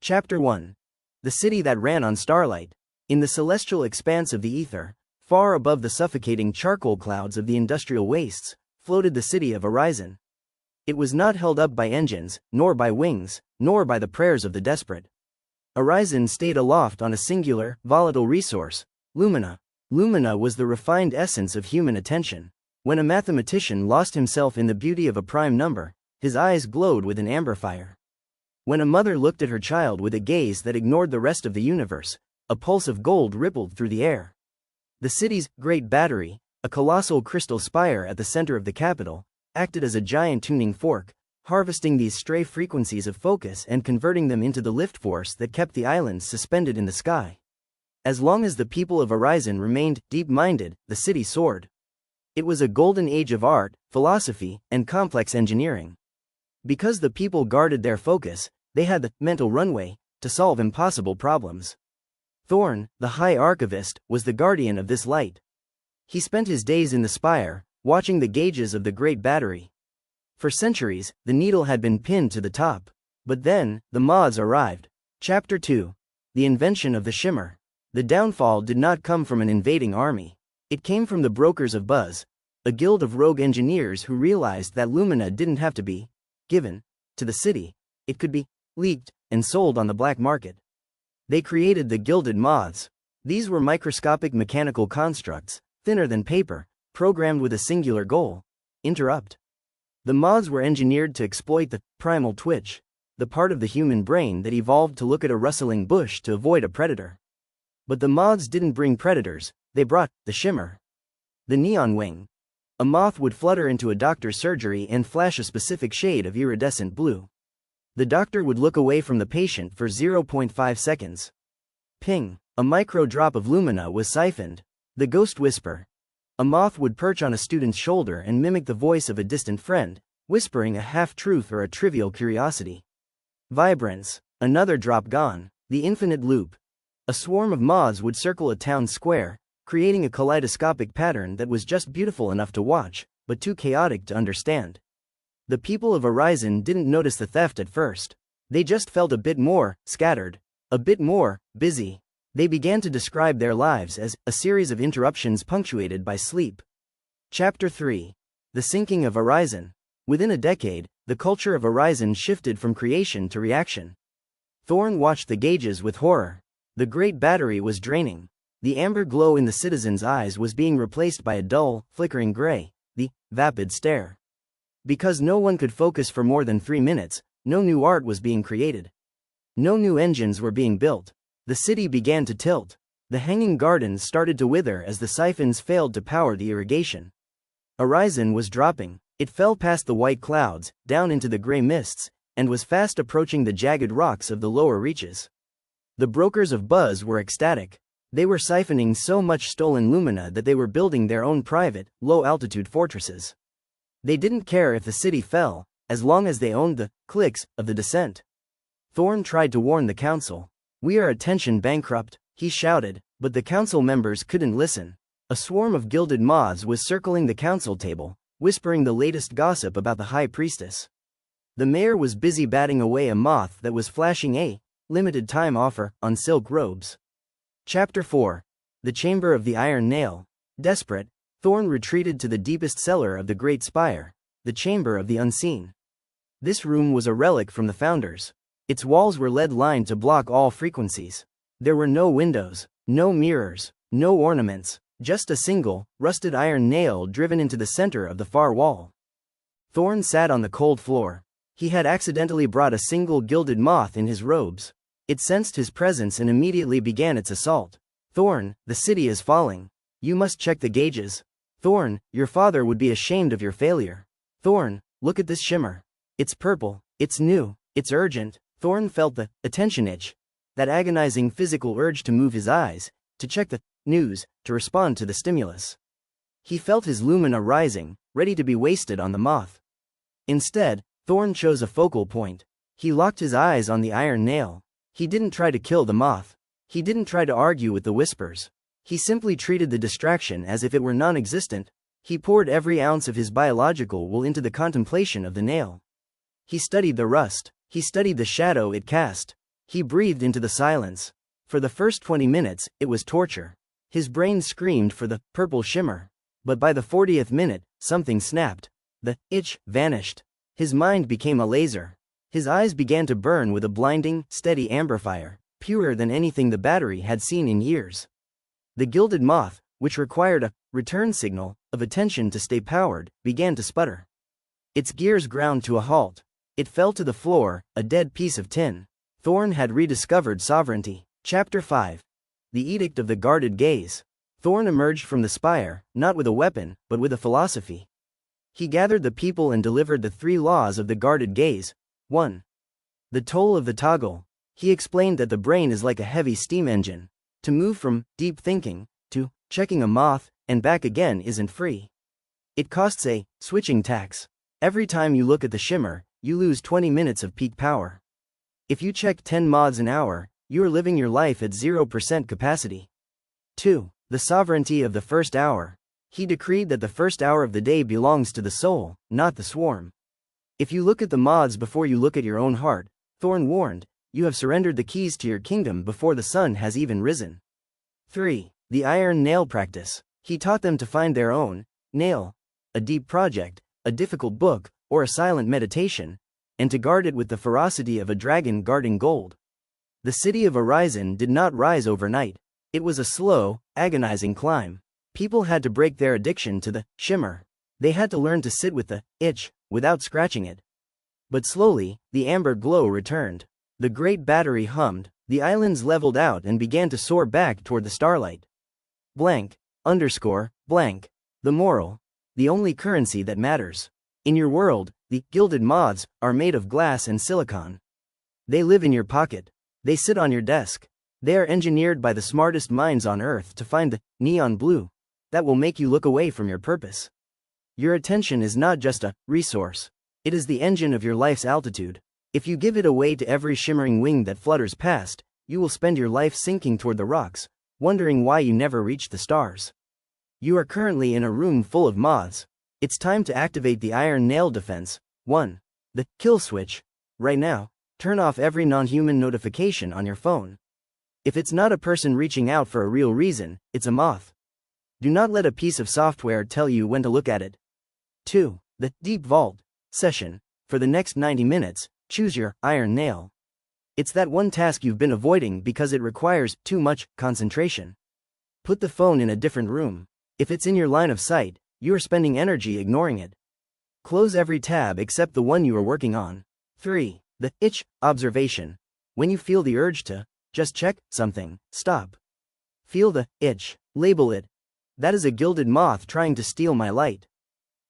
Chapter 1. The city that ran on starlight. In the celestial expanse of the ether, far above the suffocating charcoal clouds of the industrial wastes, floated the city of Orizon. It was not held up by engines, nor by wings, nor by the prayers of the desperate. Orizon stayed aloft on a singular, volatile resource, lumina. Lumina was the refined essence of human attention. When a mathematician lost himself in the beauty of a prime number, his eyes glowed with an amber fire. When a mother looked at her child with a gaze that ignored the rest of the universe, a pulse of gold rippled through the air. The city's great battery, a colossal crystal spire at the center of the capital, acted as a giant tuning fork, harvesting these stray frequencies of focus and converting them into the lift force that kept the islands suspended in the sky. As long as the people of Orizon remained deep-minded, the city soared. It was a golden age of art, philosophy, and complex engineering. Because the people guarded their focus, they had the mental runway to solve impossible problems. Thorn, the High Archivist, was the guardian of this light. He spent his days in the spire, watching the gauges of the great battery. For centuries, the needle had been pinned to the top. But then, the Moths arrived. Chapter 2. The invention of the shimmer. The downfall did not come from an invading army. It came from the brokers of Buzz, a guild of rogue engineers who realized that Lumina didn't have to be given to the city. It could be leaked and sold on the black market. They created the Gilded Moths. These were microscopic mechanical constructs, thinner than paper, programmed with a singular goal: interrupt. The Moths were engineered to exploit the primal twitch, the part of the human brain that evolved to look at a rustling bush to avoid a predator. But the Moths didn't bring predators, they brought the shimmer. The neon wing. A moth would flutter into a doctor's surgery and flash a specific shade of iridescent blue. The doctor would look away from the patient for 0.5 seconds. Ping. A micro drop of lumina was siphoned. The ghost whisper. A moth would perch on a student's shoulder and mimic the voice of a distant friend, whispering a half-truth or a trivial curiosity. Vibrance. Another drop gone. The infinite loop. A swarm of moths would circle a town square, creating a kaleidoscopic pattern that was just beautiful enough to watch, but too chaotic to understand. The people of Orizon didn't notice the theft at first. They just felt a bit more scattered, a bit more busy. They began to describe their lives as a series of interruptions punctuated by sleep. Chapter 3. The sinking of Orizon. Within a decade, the culture of Orizon shifted from creation to reaction. Thorn watched the gauges with horror. The great battery was draining. The amber glow in the citizens' eyes was being replaced by a dull, flickering gray, the vapid stare. Because no one could focus for more than 3 minutes, no new art was being created. No new engines were being built. The city began to tilt. The hanging gardens started to wither as the siphons failed to power the irrigation. Orizon was dropping. It fell past the white clouds, down into the gray mists, and was fast approaching the jagged rocks of the lower reaches. The brokers of Buzz were ecstatic. They were siphoning so much stolen lumina that they were building their own private, low-altitude fortresses. They didn't care if the city fell, as long as they owned the clicks of the descent. Thorn tried to warn the council. "We are attention bankrupt," he shouted, but the council members couldn't listen. A swarm of gilded moths was circling the council table, whispering the latest gossip about the high priestess. The mayor was busy batting away a moth that was flashing a limited time offer on silk robes. Chapter 4. The Chamber of the Iron Nail. Desperate, Thorn retreated to the deepest cellar of the Great Spire, the Chamber of the Unseen. This room was a relic from the Founders. Its walls were lead-lined to block all frequencies. There were no windows, no mirrors, no ornaments, just a single, rusted iron nail driven into the center of the far wall. Thorn sat on the cold floor. He had accidentally brought a single gilded moth in his robes. It sensed his presence and immediately began its assault. "Thorn, the city is falling. You must check the gauges. Thorn, your father would be ashamed of your failure. Thorn, look at this shimmer. It's purple, it's new, it's urgent." Thorn felt the attention itch, that agonizing physical urge to move his eyes, to check the news, to respond to the stimulus. He felt his lumina rising, ready to be wasted on the moth. Instead, Thorn chose a focal point. He locked his eyes on the iron nail. He didn't try to kill the moth. He didn't try to argue with the whispers. He simply treated the distraction as if it were non-existent. He poured every ounce of his biological will into the contemplation of the nail. He studied the rust. He studied the shadow it cast. He breathed into the silence. For the first 20 minutes, it was torture. His brain screamed for the purple shimmer. But by the 40th minute, something snapped. The itch vanished. His mind became a laser. His eyes began to burn with a blinding, steady amber fire, purer than anything the battery had seen in years. The gilded moth, which required a return signal of attention to stay powered, began to sputter. Its gears ground to a halt. It fell to the floor, a dead piece of tin. Thorn had rediscovered sovereignty. Chapter 5. The Edict of the Guarded Gaze. Thorn emerged from the spire, not with a weapon, but with a philosophy. He gathered the people and delivered the 3 laws of the guarded gaze. 1. The toll of the toggle. He explained that the brain is like a heavy steam engine. To move from deep thinking to checking a moth and back again isn't free. It costs a switching tax. Every time you look at the shimmer, you lose 20 minutes of peak power. If you check 10 moths an hour, you are living your life at 0% capacity. 2. The sovereignty of the first hour. He decreed that the first hour of the day belongs to the soul, not the swarm. If you look at the moths before you look at your own heart, Thorn warned, you have surrendered the keys to your kingdom before the sun has even risen. 3. The iron nail practice. He taught them to find their own nail, a deep project, a difficult book, or a silent meditation, and to guard it with the ferocity of a dragon guarding gold. The city of Orizon did not rise overnight. It was a slow, agonizing climb. People had to break their addiction to the shimmer. They had to learn to sit with the itch without scratching it. But slowly, the amber glow returned. The great battery hummed, the islands leveled out and began to soar back toward the starlight. Blank, underscore, blank. The moral. The only currency that matters. In your world, the gilded moths are made of glass and silicon. They live in your pocket. They sit on your desk. They are engineered by the smartest minds on Earth to find the neon blue that will make you look away from your purpose. Your attention is not just a resource. It is the engine of your life's altitude. If you give it away to every shimmering wing that flutters past, you will spend your life sinking toward the rocks, wondering why you never reached the stars. You are currently in a room full of moths. It's time to activate the iron nail defense. 1. The kill switch. Right now, turn off every non-human notification on your phone. If it's not a person reaching out for a real reason, it's a moth. Do not let a piece of software tell you when to look at it. 2. The deep vault session. For the next 90 minutes, choose your iron nail. It's that one task you've been avoiding because it requires too much concentration. Put the phone in a different room. If it's in your line of sight, you are spending energy ignoring it. Close every tab except the one you are working on. 3. The itch observation. When you feel the urge to just check something, stop. Feel the itch. Label it. That is a gilded moth trying to steal my light.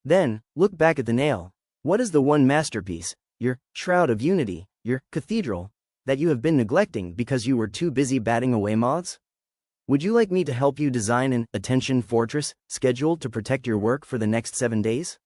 Then, look back at the nail. What is the one masterpiece, your shroud of unity, your cathedral, that you have been neglecting because you were too busy batting away moths? Would you like me to help you design an attention fortress scheduled to protect your work for the next 7 days?